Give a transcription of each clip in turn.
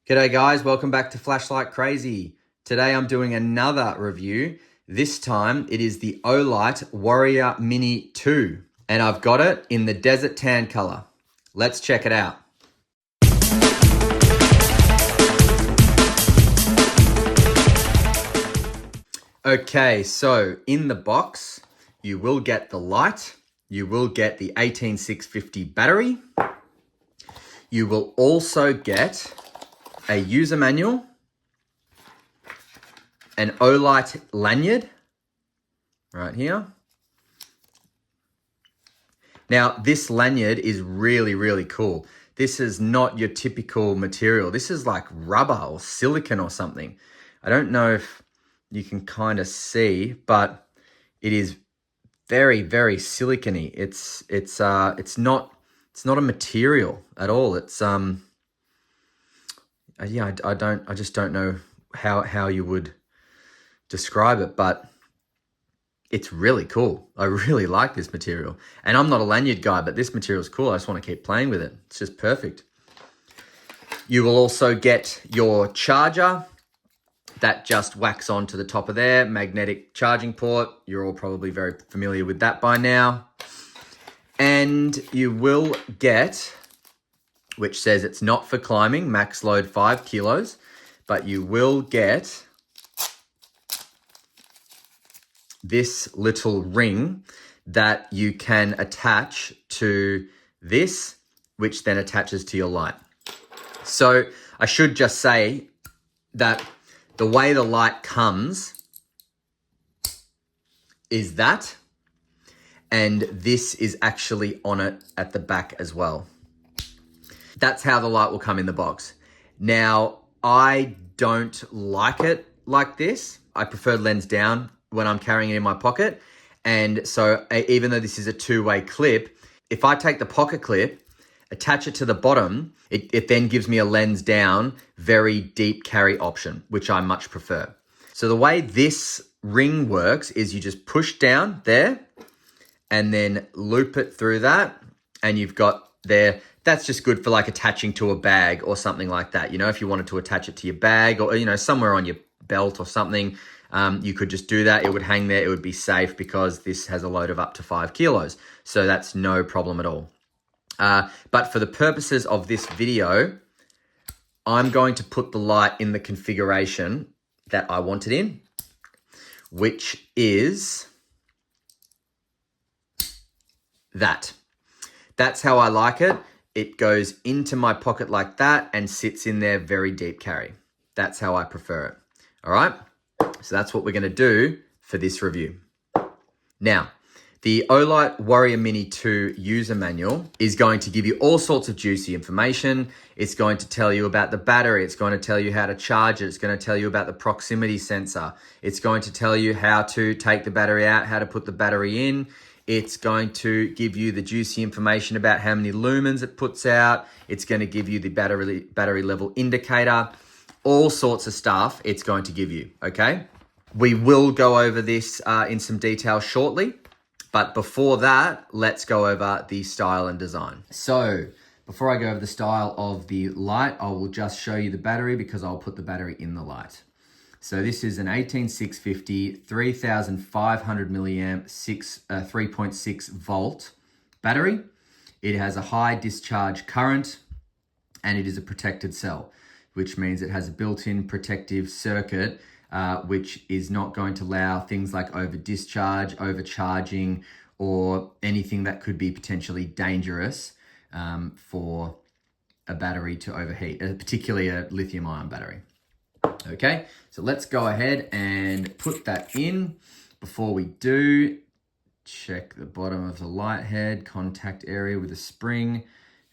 G'day guys, welcome back to Flashlight Crazy. Today I'm doing another review. This time it is the Olight Warrior Mini 2 and I've got it in the desert tan color. Let's check it out. Okay, so in the box you will get the light, you will get the 18650 battery, you will also get a user manual, an Olight lanyard right here. Now, this lanyard is really cool. This is not your typical material. This is like rubber or silicone or something. I don't know if you can kind of see, but it is very silicone-y. It's not a material at all. It's yeah, I just don't know how you would describe it, but it's really cool. I really like this material. And I'm not a lanyard guy, but this material is cool. I just want to keep playing with it. It's just perfect. You will also get your charger that just whacks onto the top of there, magnetic charging port. You're all probably very familiar with that by now. And you will get, which says it's not for climbing, max load 5 kilos, but you will get this little ring that you can attach to this, which then attaches to your light. So I should just say that the way the light comes is that, and this is actually on it at the back as well. That's how the light will come in the box. Now, I don't like it like this. I prefer lens down when I'm carrying it in my pocket. And so even though this is a two-way clip, if I take the pocket clip, attach it to the bottom, it then gives me a lens down, very deep carry option, which I much prefer. So the way this ring works is you just push down there and then loop it through that. And you've got there, that's just good for like attaching to a bag or something like that. You know, if you wanted to attach it to your bag or, you know, somewhere on your belt or something, you could just do that. It would hang there. It would be safe because this has a load of up to 5 kilos. So that's no problem at all. But for the purposes of this video, I'm going to put the light in the configuration that I want it in, which is that. That's how I like it. It goes into my pocket like that and sits in there very deep carry. That's how I prefer it. All right. So that's what we're going to do for this review. Now, the Olight Warrior Mini 2 user manual is going to give you all sorts of juicy information. It's going to tell you about the battery. It's going to tell you how to charge it. It's going to tell you about the proximity sensor. It's going to tell you how to take the battery out, how to put the battery in. It's going to give you the juicy information about how many lumens it puts out. It's going to give you the battery level indicator. All sorts of stuff it's going to give you, okay? We will go over this in some detail shortly, but before that, let's go over the style and design. So, before I go over the style of the light, I will just show you the battery because I'll put the battery in the light. So this is an 18650, 3500 milliamp, 3.6 volt battery. It has a high discharge current and it is a protected cell, which means it has a built-in protective circuit, which is not going to allow things like over discharge, overcharging, or anything that could be potentially dangerous for a battery to overheat, particularly a lithium-ion battery. Okay, so let's go ahead and put that in. Before we do, check the bottom of the light head, contact area with a spring.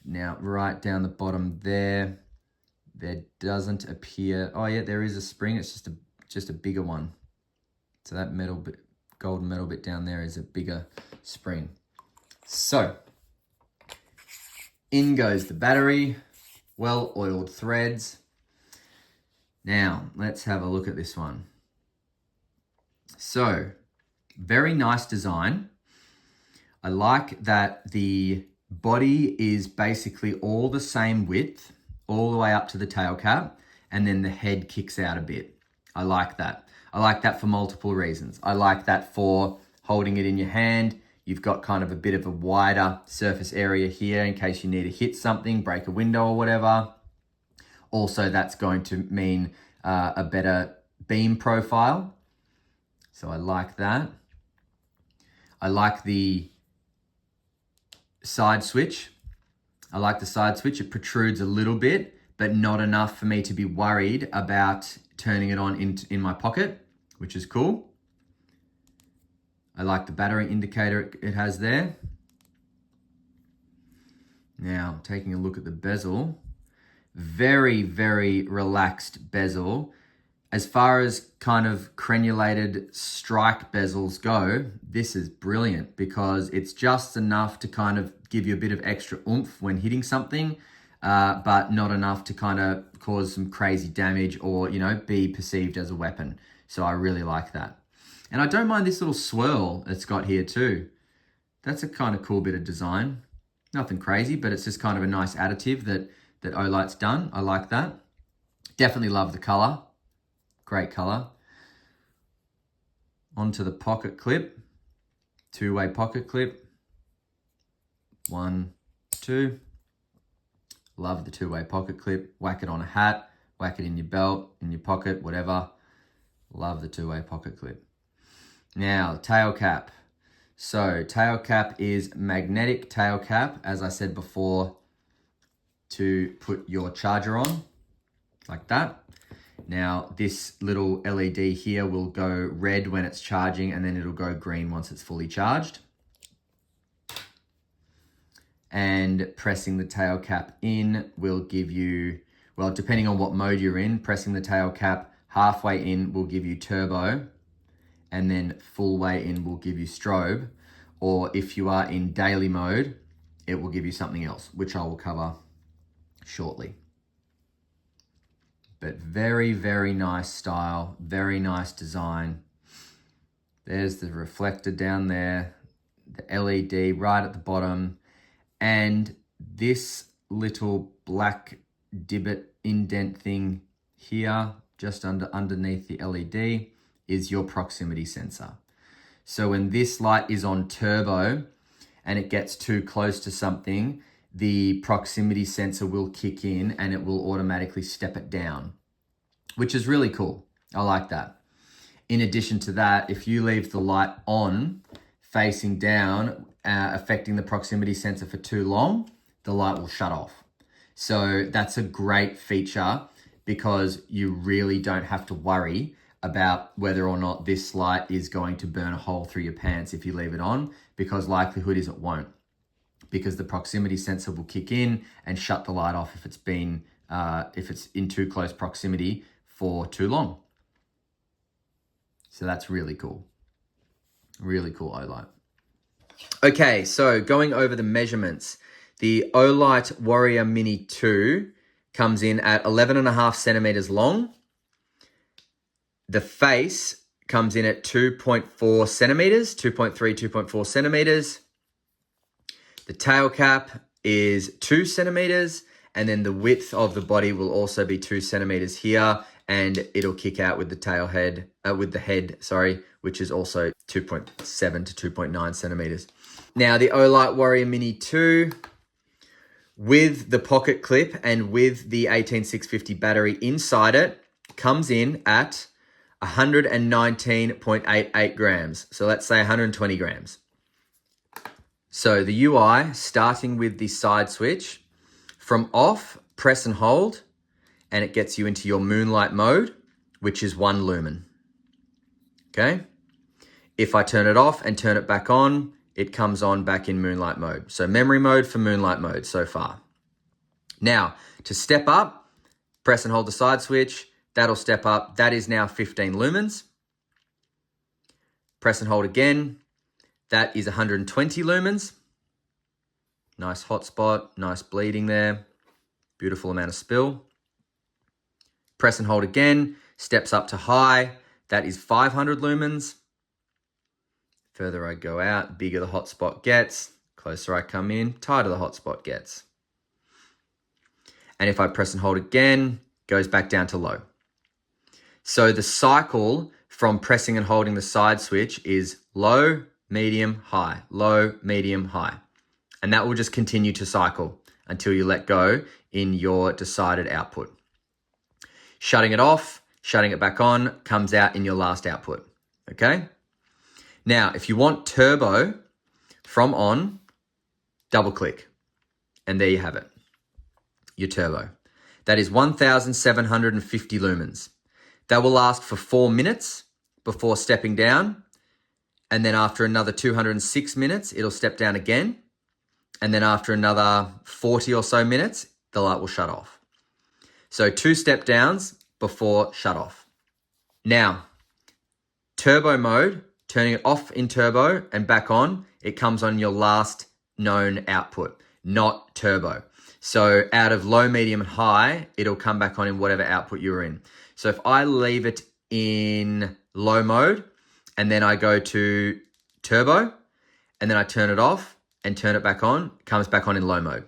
Now, right down the bottom there doesn't appear, oh yeah, there is a spring. It's just a bigger one. So that metal bit, golden metal bit down there is a bigger spring. So, in goes the battery, well-oiled threads. Now, let's have a look at this one. So, very nice design. I like that the body is basically all the same width, all the way up to the tail cap. and then the head kicks out a bit. I like that. I like that for multiple reasons. I like that for holding it in your hand. You've got kind of a bit of a wider surface area here in case you need to hit something, break a window or whatever. Also, that's going to mean a better beam profile. So I like that. I like the side switch. I like the side switch. It protrudes a little bit, but not enough for me to be worried about turning it on in my pocket, which is cool. I like the battery indicator it has there. Now, taking a look at the bezel, very, very relaxed bezel. As far as kind of crenulated strike bezels go, this is brilliant because it's just enough to kind of give you a bit of extra oomph when hitting something, but not enough to kind of cause some crazy damage or, you know, be perceived as a weapon. So I really like that. And I don't mind this little swirl it's got here too. That's a kind of cool bit of design. Nothing crazy, but it's just kind of a nice additive that Olight's done. I like that. Definitely love the color. Great color. Onto the pocket clip. Two-way pocket clip. 1, 2. Love the two-way pocket clip. Whack it on a hat. Whack it in your belt, in your pocket, whatever. Love the two-way pocket clip. Now, tail cap. So, tail cap is magnetic tail cap, as I said before, to put your charger on, like that. Now, this little LED here will go red when it's charging, and then it'll go green once it's fully charged. And pressing the tail cap in will give you, well, depending on what mode you're in, pressing the tail cap halfway in will give you turbo, and then full way in will give you strobe. Or if you are in daily mode, it will give you something else, which I will cover shortly. But very, very nice style, very nice design. There's the reflector down there, the LED right at the bottom, and this little black divot indent thing here, just underneath the LED, is your proximity sensor. So when this light is on turbo and it gets too close to something, the proximity sensor will kick in and it will automatically step it down, which is really cool. I like that. In addition to that, if you leave the light on facing down, affecting the proximity sensor for too long, the light will shut off. So that's a great feature because you really don't have to worry about whether or not this light is going to burn a hole through your pants if you leave it on, because likelihood is it won't, because the proximity sensor will kick in and shut the light off if it's in too close proximity for too long. So that's really cool. Really cool Olight. Okay, so going over the measurements, the Olight Warrior Mini 2 comes in at 11.5 centimeters long. The face comes in at 2.4 centimeters, 2.3, 2.4 centimeters. The tail cap is 2 centimeters, and then the width of the body will also be 2 centimeters here, and it'll kick out with the tail head, which is also 2.7 to 2.9 centimeters. Now the Olight Warrior Mini 2, with the pocket clip and with the 18650 battery inside it, comes in at 119.88 grams. So let's say 120 grams. So the UI, starting with the side switch, from off, press and hold, and it gets you into your moonlight mode, which is 1 lumen. Okay? If I turn it off and turn it back on, it comes on back in moonlight mode. So memory mode for moonlight mode so far. Now, to step up, press and hold the side switch. That'll step up. That is now 15 lumens. Press and hold again. That is 120 lumens. Nice hot spot, nice bleeding there. Beautiful amount of spill. Press and hold again. Steps up to high. That is 500 lumens. Further I go out, bigger the hot spot gets. Closer I come in, tighter the hot spot gets. And if I press and hold again, goes back down to low. So the cycle from pressing and holding the side switch is low, medium, high, low, medium, high. And that will just continue to cycle until you let go in your decided output. Shutting it off, shutting it back on, comes out in your last output, okay? Now, if you want turbo from on, double click, and there you have it, your turbo. That is 1,750 lumens. That will last for 4 minutes before stepping down, and then after another 206 minutes, it'll step down again, and then after another 40 or so minutes, the light will shut off. So 2 step downs before shut off. Now, turbo mode, turning it off in turbo and back on, it comes on your last known output, not turbo. So out of low, medium, and high, it'll come back on in whatever output you're in. So if I leave it in low mode and then I go to turbo and then I turn it off and turn it back on, it comes back on in low mode.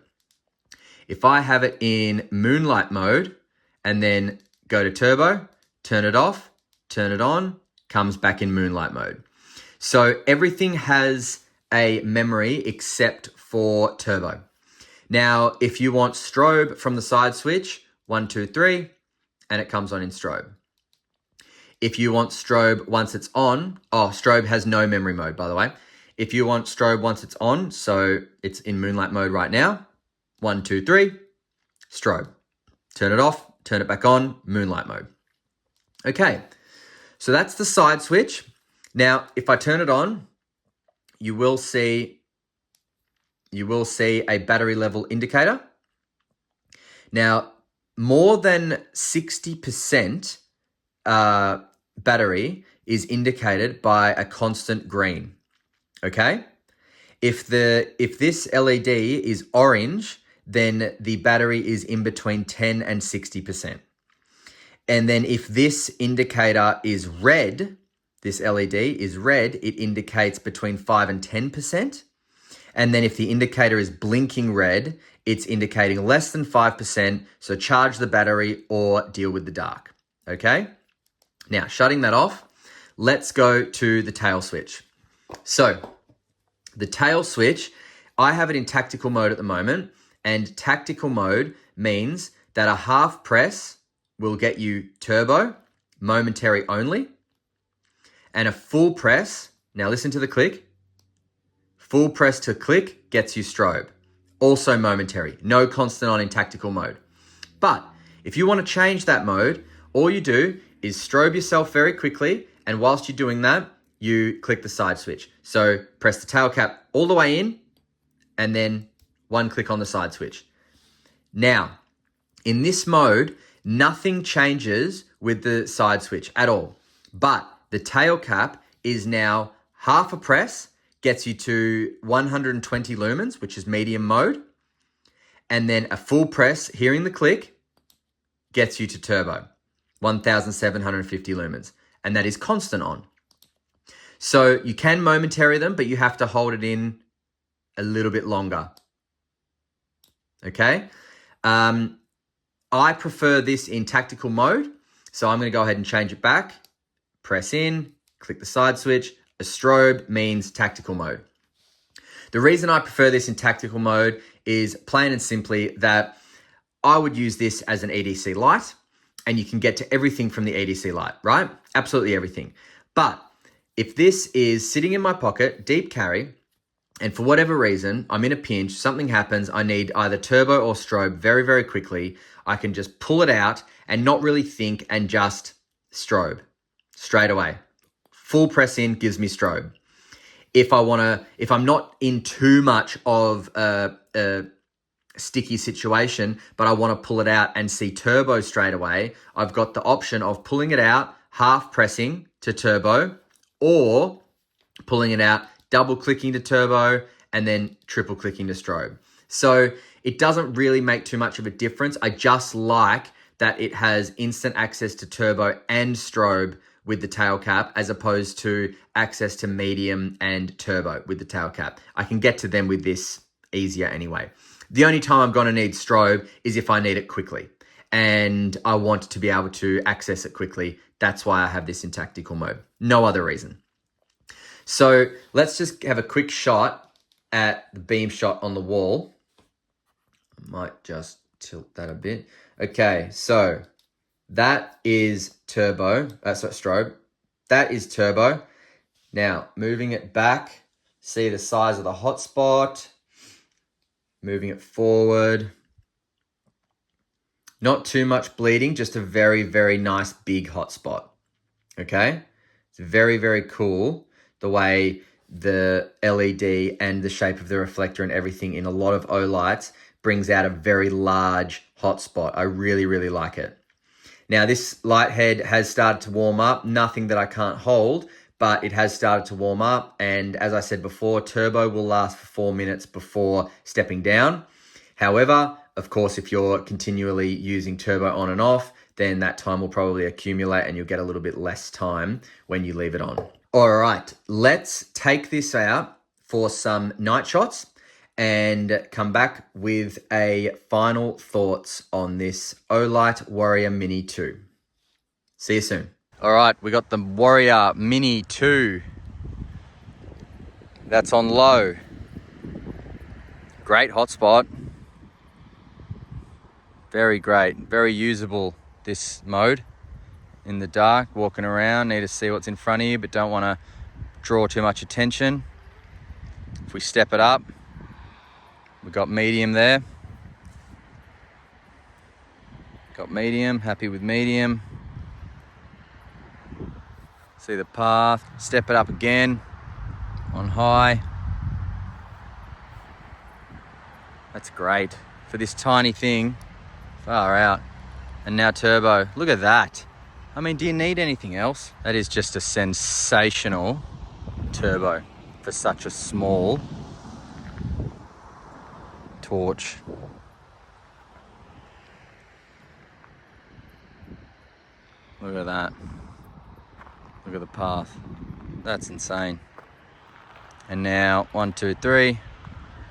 If I have it in moonlight mode and then go to turbo, turn it off, turn it on, comes back in moonlight mode. So everything has a memory except for turbo. Now, if you want strobe from the side switch, 1, 2, 3, and it comes on in strobe. If you want strobe once it's on, strobe has no memory mode, by the way. If you want strobe once it's on, so it's in moonlight mode right now, 1, 2, 3, strobe. Turn it off, turn it back on, moonlight mode. Okay, so that's the side switch. Now, if I turn it on, you will see a battery level indicator. Now, more than 60% battery is indicated by a constant green, okay? If this LED is orange, then the battery is in between 10 and 60%. And then if this indicator is red, this LED is red, it indicates between 5 and 10%. And then if the indicator is blinking red, it's indicating less than 5%, so charge the battery or deal with the dark, okay? Now, shutting that off, let's go to the tail switch. So, the tail switch, I have it in tactical mode at the moment, and tactical mode means that a half press will get you turbo, momentary only, and a full press, now listen to the click, full press to click gets you strobe. Also momentary, no constant on in tactical mode. But if you want to change that mode, all you do is strobe yourself very quickly, and whilst you're doing that, you click the side switch. So press the tail cap all the way in, and then 1 click on the side switch. Now, in this mode, nothing changes with the side switch at all. But the tail cap is now half a press, gets you to 120 lumens, which is medium mode. And then a full press, hearing the click, gets you to turbo, 1,750 lumens. And that is constant on. So you can momentary them, but you have to hold it in a little bit longer. Okay? I prefer this in tactical mode. So I'm going to go ahead and change it back. Press in, click the side switch. A strobe means tactical mode. The reason I prefer this in tactical mode is plain and simply that I would use this as an EDC light, and you can get to everything from the EDC light, right? Absolutely everything. But if this is sitting in my pocket, deep carry, and for whatever reason, I'm in a pinch, something happens, I need either turbo or strobe very, very quickly, I can just pull it out and not really think and just strobe straight away. Full press in gives me strobe. If I'm not in too much of a sticky situation, but I want to pull it out and see turbo straight away, I've got the option of pulling it out, half pressing to turbo, or pulling it out, double clicking to turbo, and then triple clicking to strobe. So it doesn't really make too much of a difference. I just like that it has instant access to turbo and strobe with the tail cap, as opposed to access to medium and turbo with the tail cap. I can get to them with this easier anyway. The only time I'm going to need strobe is if I need it quickly. and I want to be able to access it quickly. That's why I have this in tactical mode. No other reason. So let's just have a quick shot at the beam shot on the wall. I might just tilt that a bit. Okay, so that is turbo. That's strobe. That is turbo. Now, moving it back, see the size of the hotspot. Moving it forward. Not too much bleeding, just a very, very nice big hotspot. Okay? It's very, very cool the way the LED and the shape of the reflector and everything in a lot of Olights brings out a very large hotspot. I really, really like it. Now, this light head has started to warm up. Nothing that I can't hold, but it has started to warm up. And as I said before, turbo will last for 4 minutes before stepping down. However, of course, if you're continually using turbo on and off, then that time will probably accumulate and you'll get a little bit less time when you leave it on. All right, let's take this out for some night shots and come back with a final thoughts on this Olight Warrior Mini 2. See you soon. All right, we got the Warrior Mini 2. That's on low. Great hotspot. Very great, very usable, this mode. In the dark, walking around, need to see what's in front of you, but don't want to draw too much attention. If we step it up, we've got medium there. Got medium, happy with medium. See the path, step it up again, on high. That's great. For this tiny thing, far out. And now turbo, look at that. I mean, do you need anything else? That is just a sensational turbo for such a small torch. Look at that. Look at the path. That's insane. And now 1, 2, 3.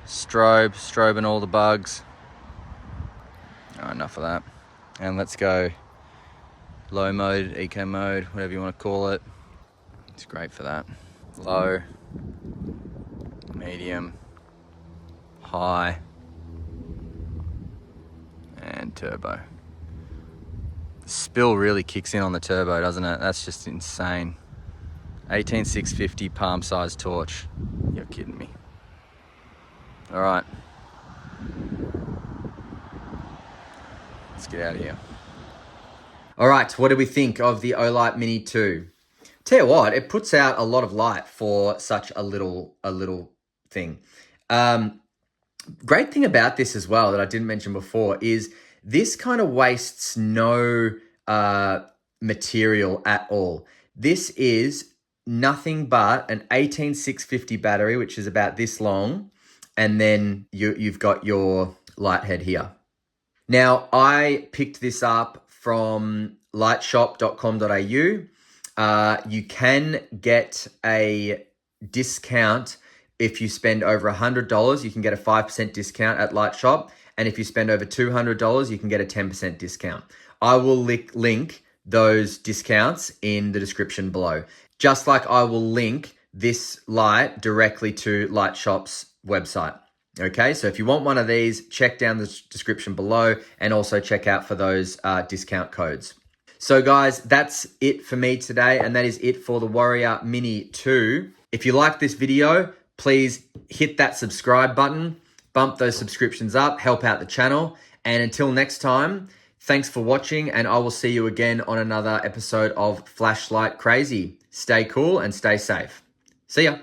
Strobing all the bugs. Oh, enough of that. And let's go low mode, eco mode, whatever you want to call it. It's great for that. Low, medium, high, and turbo. The spill really kicks in on the turbo, doesn't it? That's just insane. 18650 palm size torch. You're kidding me. All right. Let's get out of here. All right, what do we think of the Olight Mini 2? Tell you what, it puts out a lot of light for such a little thing. Great thing about this as well that I didn't mention before is this kind of wastes no material at all. This is nothing but an 18650 battery, which is about this long, and then you've got your light head here. Now, I picked this up from lightshop.com.au. You can get a discount if you spend over $100. You can get a 5% discount at Lightshop. And if you spend over $200, you can get a 10% discount. I will link those discounts in the description below. Just like I will link this light directly to Lightshop's website. Okay, so if you want one of these, check down the description below and also check out for those discount codes. So guys, that's it for me today, and that is it for the Warrior Mini 2. If you like this video, please hit that subscribe button, bump those subscriptions up, help out the channel. And until next time, thanks for watching, and I will see you again on another episode of Flashlight Crazy. Stay cool and stay safe. See ya.